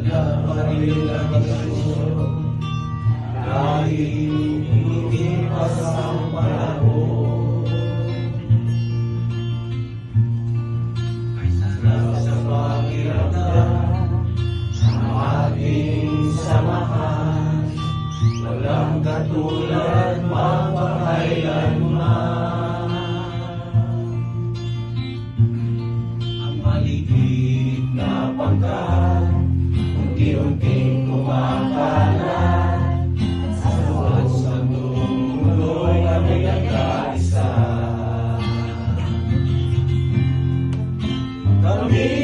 Nabaril ang isunog dahil hindi pasang panahon. Sa pakiramdam ng ating samahan, walang katulad mapakailanman. Ang maligid na pangkat unti-unting kumakalat, sa bawat sandong mundo'y kami nagkaisa. Kami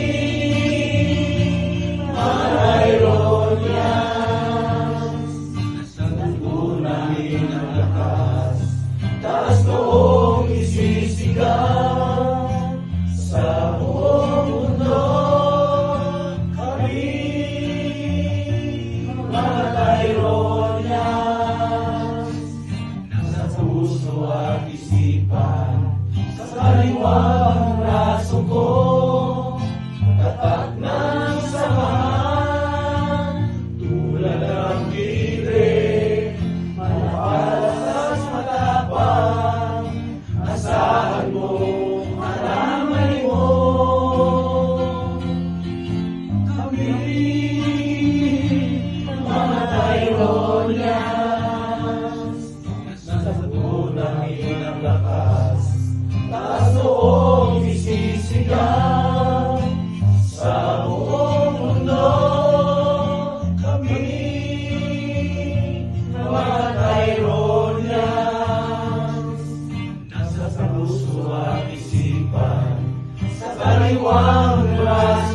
mga Ironians, nasandugo namin ang lakas, taas noong isisigaw sa buong mundo. Kami mga Ironians, nasa puso at isipan, sa kaliwang braso ko, tatak ng samahan, tulad ng tigre, malakas matapang, asahan mo, maramay mo. Kami, mga Ironians, nasa buo namin ang lakas, taas noong isisigaw sa buong mundo. Kami, mga Ironians, nasa puso at isipan, sa kaliwang braso